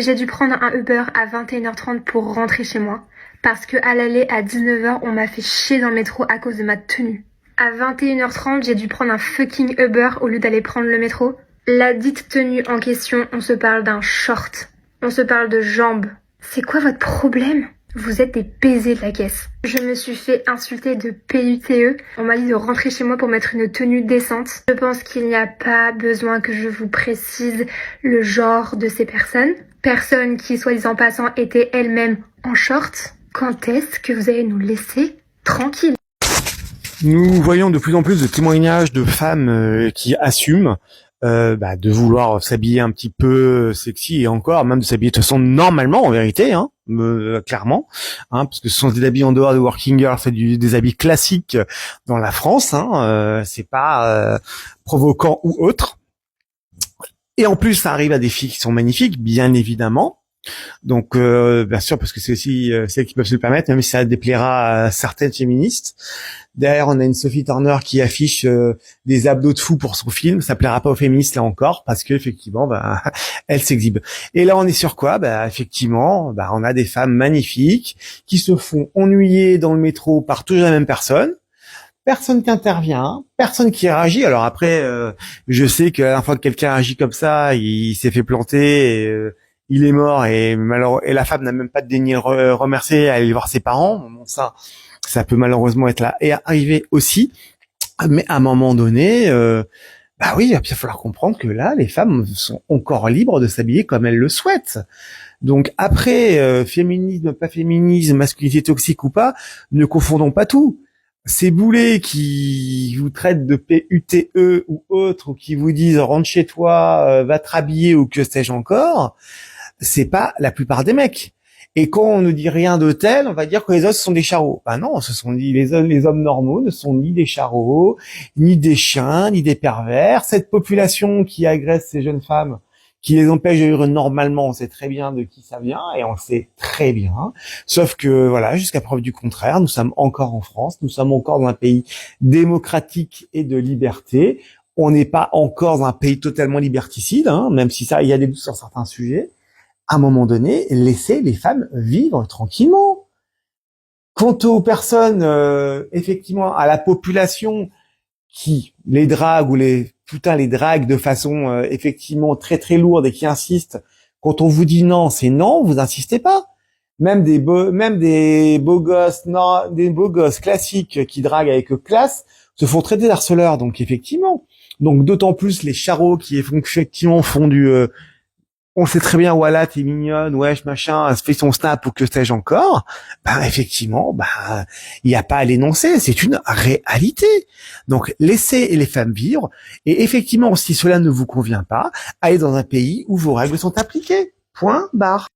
J'ai dû prendre un Uber à 21h30 pour rentrer chez moi. Parce que à l'aller à 19h, on m'a fait chier dans le métro à cause de ma tenue. À 21h30, j'ai dû prendre un fucking Uber au lieu d'aller prendre le métro. La dite tenue en question, on se parle d'un short. On se parle de jambes. C'est quoi votre problème ? Vous êtes des baisers de la caisse. Je me suis fait insulter de PUTE. On m'a dit de rentrer chez moi pour mettre une tenue décente. Je pense qu'il n'y a pas besoin que je vous précise le genre de ces personnes. Personnes qui, soi-disant passant, étaient elles-mêmes en short. Quand est-ce que vous allez nous laisser tranquilles ? Nous voyons de plus en plus de témoignages de femmes qui assument de vouloir s'habiller un petit peu sexy et encore même de s'habiller de toute façon normalement en vérité, clairement, parce que ce sont des habits en dehors de working girl, c'est des habits classiques dans la France, c'est pas provoquant ou autre. Et en plus, ça arrive à des filles qui sont magnifiques, bien évidemment. Donc, bien sûr, parce que c'est aussi celles qui peuvent se le permettre, même si ça déplaira à certaines féministes. Derrière, on a une Sophie Turner qui affiche des abdos de fou pour son film. Ça plaira pas aux féministes là encore, parce que effectivement, elle s'exhibe. Et là, on est sur quoi ? Effectivement, on a des femmes magnifiques qui se font ennuyer dans le métro par toujours la même personne. Personne qui intervient, personne qui réagit. Alors après, je sais que la dernière fois que quelqu'un agit comme ça, il s'est fait planter. Il est mort et la femme n'a même pas daigné le remercier, aller voir ses parents. Bon, ça peut malheureusement être là et arriver aussi. Mais à un moment donné, oui, il va bien falloir comprendre que là, les femmes sont encore libres de s'habiller comme elles le souhaitent. Donc après, féminisme, pas féminisme, masculinité toxique ou pas, ne confondons pas tout. Ces boulets qui vous traitent de PUTE ou autres, ou qui vous disent rentre chez toi, va te rhabiller ou que sais-je encore, c'est pas la plupart des mecs. Et quand on ne dit rien de tel, on va dire que les autres sont des charros. Non, les hommes normaux ne sont ni des charros, ni des chiens, ni des pervers. Cette population qui agresse ces jeunes femmes, qui les empêche de vivre normalement, on sait très bien de qui ça vient, et on le sait très bien. Sauf que, jusqu'à preuve du contraire, nous sommes encore en France, nous sommes encore dans un pays démocratique et de liberté. On n'est pas encore dans un pays totalement liberticide, même si il y a des doutes sur certains sujets. À un moment donné, laissez les femmes vivre tranquillement. Quant aux personnes, effectivement, à la population qui les drague ou les drague de façon effectivement très très lourde et qui insistent, quand on vous dit non, c'est non, vous insistez pas. Même des beaux gosses classiques qui draguent avec classe se font traiter d'harceleurs. Donc effectivement, d'autant plus les charros qui effectivement font du on sait très bien, voilà, t'es mignonne, wesh, machin, fait son snap ou que sais-je encore. Effectivement, il n'y a pas à l'énoncer, c'est une réalité. Donc, laissez les femmes vivre. Et effectivement, si cela ne vous convient pas, allez dans un pays où vos règles sont appliquées. Point barre.